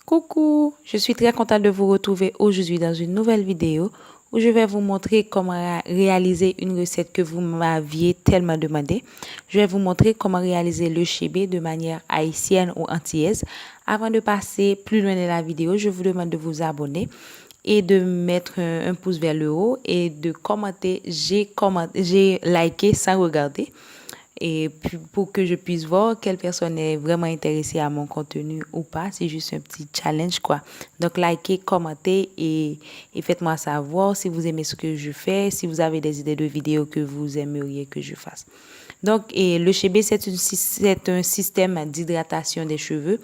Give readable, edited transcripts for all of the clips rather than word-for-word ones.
Coucou, je suis très contente de vous retrouver aujourd'hui dans une nouvelle vidéo où je vais vous montrer comment réaliser une recette que vous m'aviez tellement demandé. Je vais vous montrer comment réaliser le chébé de manière haïtienne ou antillaise. Avant de passer plus loin dans la vidéo, je vous demande de vous abonner et de mettre un pouce vers le haut et de commenter. J'ai liké sans regarder et puis pour que je puisse voir quelle personne est vraiment intéressée à mon contenu ou pas. C'est juste un petit challenge, quoi. Donc, likez, commentez et faites-moi savoir si vous aimez ce que je fais, si vous avez des idées de vidéos que vous aimeriez que je fasse. Donc, et le chébé, c'est un système d'hydratation des cheveux.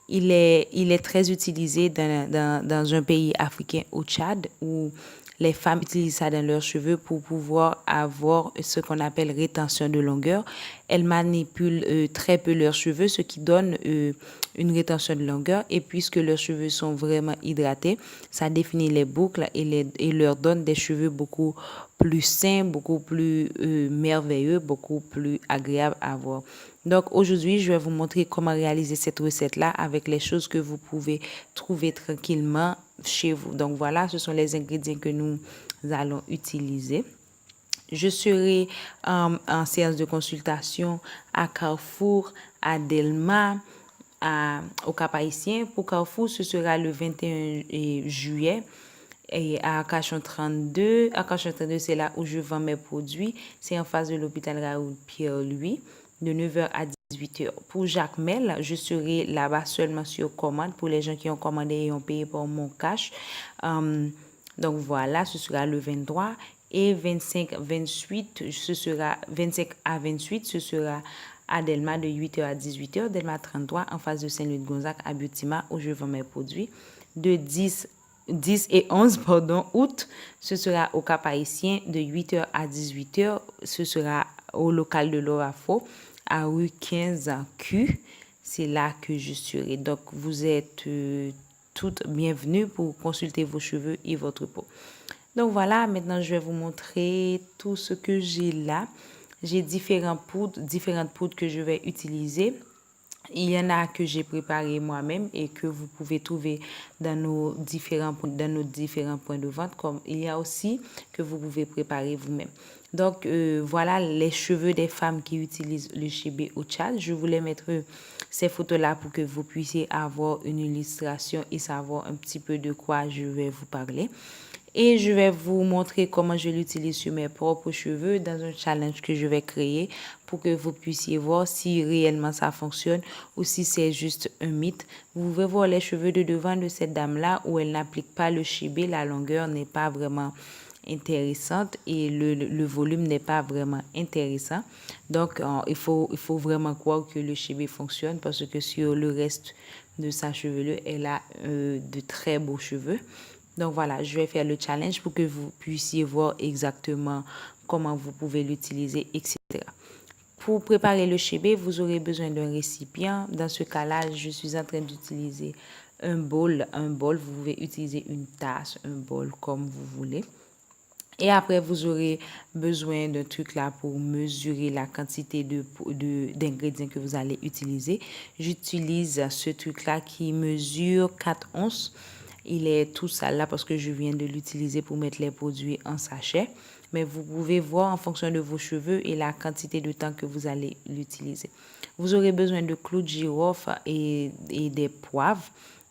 Il est très utilisé dans un pays africain, au Tchad, où les femmes utilisent ça dans leurs cheveux pour pouvoir avoir ce qu'on appelle rétention de longueur. Elles manipulent très peu leurs cheveux, ce qui donne une rétention de longueur. Et puisque leurs cheveux sont vraiment hydratés, ça définit les boucles et leur donne des cheveux beaucoup plus sains, beaucoup plus merveilleux, beaucoup plus agréables à voir. Donc aujourd'hui, je vais vous montrer comment réaliser cette recette-là avec les choses que vous pouvez trouver tranquillement chez vous. Donc voilà, ce sont les ingrédients que nous allons utiliser. Je serai en séance de consultation à Carrefour, à Delma, au Cap-Haïtien. Pour Carrefour, ce sera le 21 juillet. Et à Arcachon 32, Arcachon 32, c'est là où je vends mes produits. C'est en face de l'hôpital Raoul Pierre-Louis, de 9h à 18h. Pour Jacmel, je serai là-bas seulement sur commande pour les gens qui ont commandé et ont payé pour mon cash. Donc voilà, ce sera le 23 et 25-28, ce sera 25 à 28, ce sera à Delma de 8h à 18h, Delma 33 en face de Saint-Louis-de-Gonzague à Biotima où je vends mes produits. De 10 et 11 août, ce sera au Cap-Haïtien de 8h à 18h, ce sera au local de l'Orafo à rue 15 Q. C'est là que je serai. Donc vous êtes toutes bienvenues pour consulter vos cheveux et votre peau. Donc voilà, maintenant je vais vous montrer tout ce que j'ai là. J'ai différentes poudres que je vais utiliser. Il y en a que j'ai préparé moi-même et que vous pouvez trouver dans nos différents points de vente, comme il y a aussi que vous pouvez préparer vous-même. Donc voilà les cheveux des femmes qui utilisent le chébé au Tchad. Je voulais mettre ces photos-là pour que vous puissiez avoir une illustration et savoir un petit peu de quoi je vais vous parler. Et je vais vous montrer comment je l'utilise sur mes propres cheveux dans un challenge que je vais créer pour que vous puissiez voir si réellement ça fonctionne ou si c'est juste un mythe. Vous pouvez voir les cheveux de devant de cette dame-là où elle n'applique pas le chébé. La longueur n'est pas vraiment intéressante et le volume n'est pas vraiment intéressant. Donc, il faut vraiment croire que le chébé fonctionne parce que sur le reste de sa chevelure, elle a de très beaux cheveux. Donc voilà, je vais faire le challenge pour que vous puissiez voir exactement comment vous pouvez l'utiliser, etc. Pour préparer le chébé, vous aurez besoin d'un récipient. Dans ce cas-là, je suis en train d'utiliser un bol. Vous pouvez utiliser une tasse, un bol, comme vous voulez. Et après, vous aurez besoin d'un truc là pour mesurer la quantité d'ingrédients que vous allez utiliser. J'utilise ce truc là qui mesure 4 onces. Il est tout sale là parce que je viens de l'utiliser pour mettre les produits en sachet. Mais vous pouvez voir en fonction de vos cheveux et la quantité de temps que vous allez l'utiliser. Vous aurez besoin de clous de girofle et des poivres.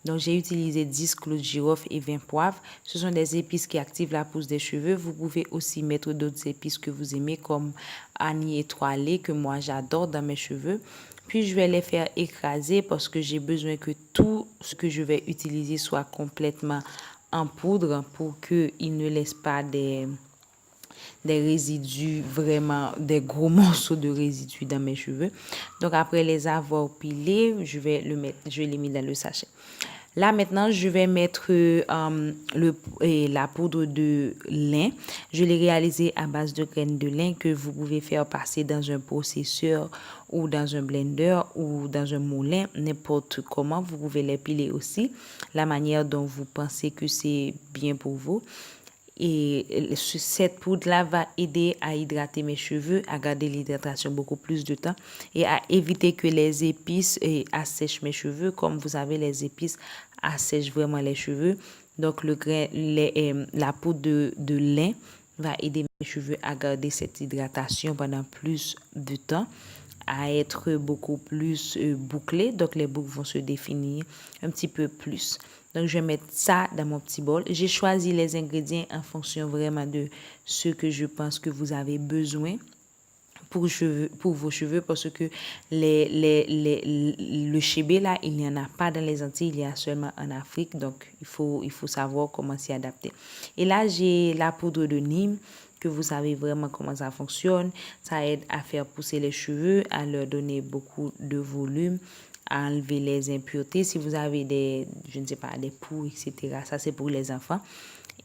Donc, j'ai utilisé 10 clous de girofle et 20 poivres. Ce sont des épices qui activent la pousse des cheveux. Vous pouvez aussi mettre d'autres épices que vous aimez comme anis étoilé que moi j'adore dans mes cheveux. Puis, je vais les faire écraser parce que j'ai besoin que tout ce que je vais utiliser soit complètement en poudre pour qu'il ne laisse pas des résidus, vraiment des gros morceaux de résidus dans mes cheveux. Donc après les avoir pilés, je vais les mettre dans le sachet. Là maintenant, je vais mettre la poudre de lin. Je l'ai réalisée à base de graines de lin que vous pouvez faire passer dans un processeur ou dans un blender ou dans un moulin, n'importe comment. Vous pouvez les piler aussi, la manière dont vous pensez que c'est bien pour vous. Et cette poudre-là va aider à hydrater mes cheveux, à garder l'hydratation beaucoup plus de temps et à éviter que les épices assèchent mes cheveux. Comme vous savez, les épices assèchent vraiment les cheveux. Donc, la poudre de lin va aider mes cheveux à garder cette hydratation pendant plus de temps, à être beaucoup plus bouclés. Donc, les boucles vont se définir un petit peu plus. Donc, je vais mettre ça dans mon petit bol. J'ai choisi les ingrédients en fonction vraiment de ce que je pense que vous avez besoin pour vos cheveux parce que le chébé là, il n'y en a pas dans les Antilles, il y a seulement en Afrique. Donc, il faut savoir comment s'y adapter. Et là, j'ai la poudre de Nîmes que vous savez vraiment comment ça fonctionne. Ça aide à faire pousser les cheveux, à leur donner beaucoup de volume, à enlever les impuretés. Si vous avez je ne sais pas, des poux, etc., ça c'est pour les enfants.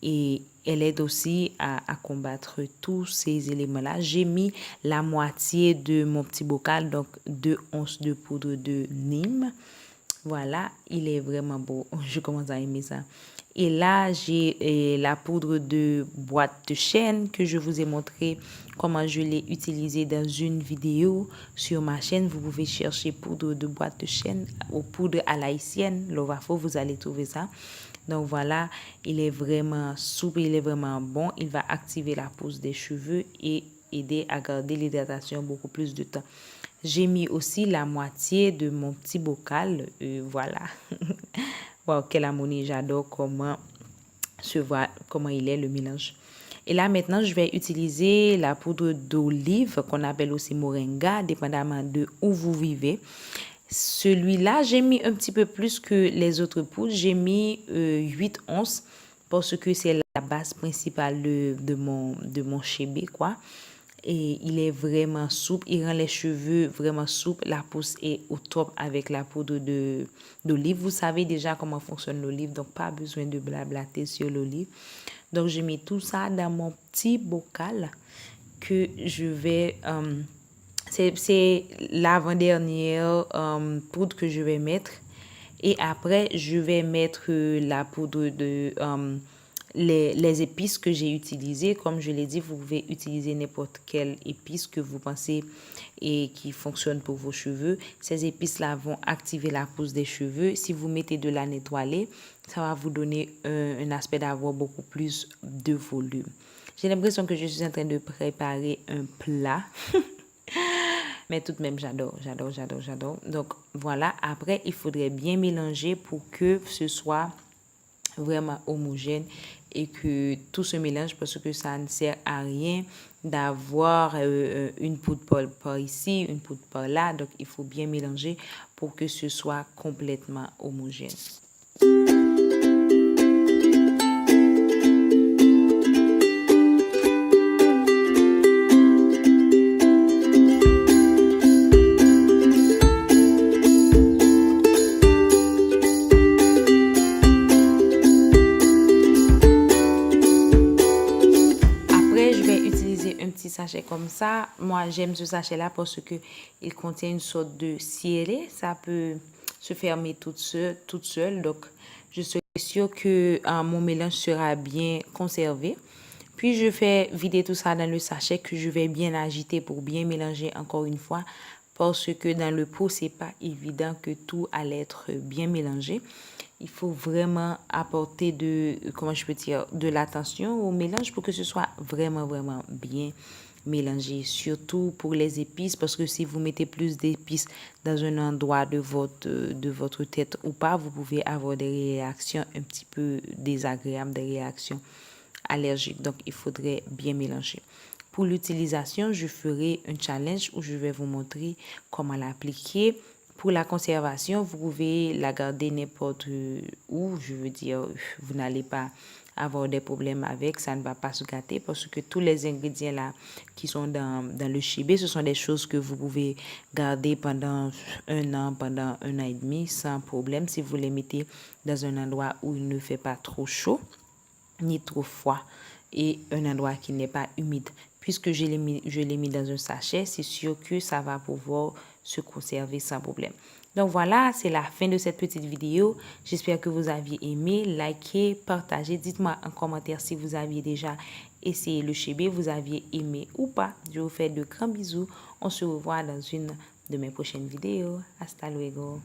Et elle aide aussi à combattre tous ces éléments-là. J'ai mis la moitié de mon petit bocal, donc 2 onces de poudre de Nîmes. Voilà, il est vraiment beau. Je commence à aimer ça. Et là, j'ai la poudre de boîte de chêne que je vous ai montré comment je l'ai utilisée dans une vidéo sur ma chaîne. Vous pouvez chercher poudre de boîte de chêne ou poudre à l'haïtienne, Lovafo, vous allez trouver ça. Donc voilà, il est vraiment souple, il est vraiment bon. Il va activer la pousse des cheveux et aider à garder l'hydratation beaucoup plus de temps. J'ai mis aussi la moitié de mon petit bocal. Voilà. Wow, quelle harmonie. J'adore comment il est le mélange. Et là, maintenant, je vais utiliser la poudre d'olive qu'on appelle aussi moringa, dépendamment de où vous vivez. Celui-là, j'ai mis un petit peu plus que les autres poudres. J'ai mis 8 onces parce que c'est la base principale de mon chébé, quoi. Et il est vraiment souple, il rend les cheveux vraiment souples. La pousse est au top avec la poudre d'olive. Vous savez déjà comment fonctionne l'olive, donc pas besoin de blablater sur l'olive. Donc, je mets tout ça dans mon petit bocal que je vais... c'est l'avant-dernière poudre que je vais mettre. Et après, je vais mettre la poudre de... les épices que j'ai utilisées. Comme je l'ai dit, vous pouvez utiliser n'importe quelle épice que vous pensez et qui fonctionne pour vos cheveux. Ces épices-là vont activer la pousse des cheveux. Si vous mettez de la étoilée, ça va vous donner un aspect d'avoir beaucoup plus de volume. J'ai l'impression que je suis en train de préparer un plat. Mais tout de même, j'adore. Donc, voilà. Après, il faudrait bien mélanger pour que ce soit vraiment homogène et que tout se mélange parce que ça ne sert à rien d'avoir une poudre par ici, une poudre par là. Donc, il faut bien mélanger pour que ce soit complètement homogène. Sachet comme ça. Moi, j'aime ce sachet-là parce que il contient une sorte de scielet. Ça peut se fermer toute seule. Donc, je suis sûre que mon mélange sera bien conservé. Puis, je fais vider tout ça dans le sachet que je vais bien agiter pour bien mélanger encore une fois. Parce que dans le pot, c'est pas évident que tout allait être bien mélangé. Il faut vraiment apporter de l'attention au mélange pour que ce soit vraiment, vraiment bien mélangé. Surtout pour les épices, parce que si vous mettez plus d'épices dans un endroit de votre tête ou pas, vous pouvez avoir des réactions un petit peu désagréables, des réactions allergiques. Donc, il faudrait bien mélanger. Pour l'utilisation, je ferai un challenge où je vais vous montrer comment l'appliquer. Pour la conservation, vous pouvez la garder n'importe où. Je veux dire, vous n'allez pas avoir des problèmes avec, ça ne va pas se gâter parce que tous les ingrédients là qui sont dans le chibé, ce sont des choses que vous pouvez garder pendant un an et demi sans problème si vous les mettez dans un endroit où il ne fait pas trop chaud ni trop froid et un endroit qui n'est pas humide. Puisque je l'ai mis dans un sachet, c'est sûr que ça va pouvoir se conserver sans problème. Donc voilà, c'est la fin de cette petite vidéo. J'espère que vous aviez aimé, likez, partagez. Dites-moi en commentaire si vous aviez déjà essayé le chébé, vous aviez aimé ou pas. Je vous fais de grands bisous. On se revoit dans une de mes prochaines vidéos. Hasta luego.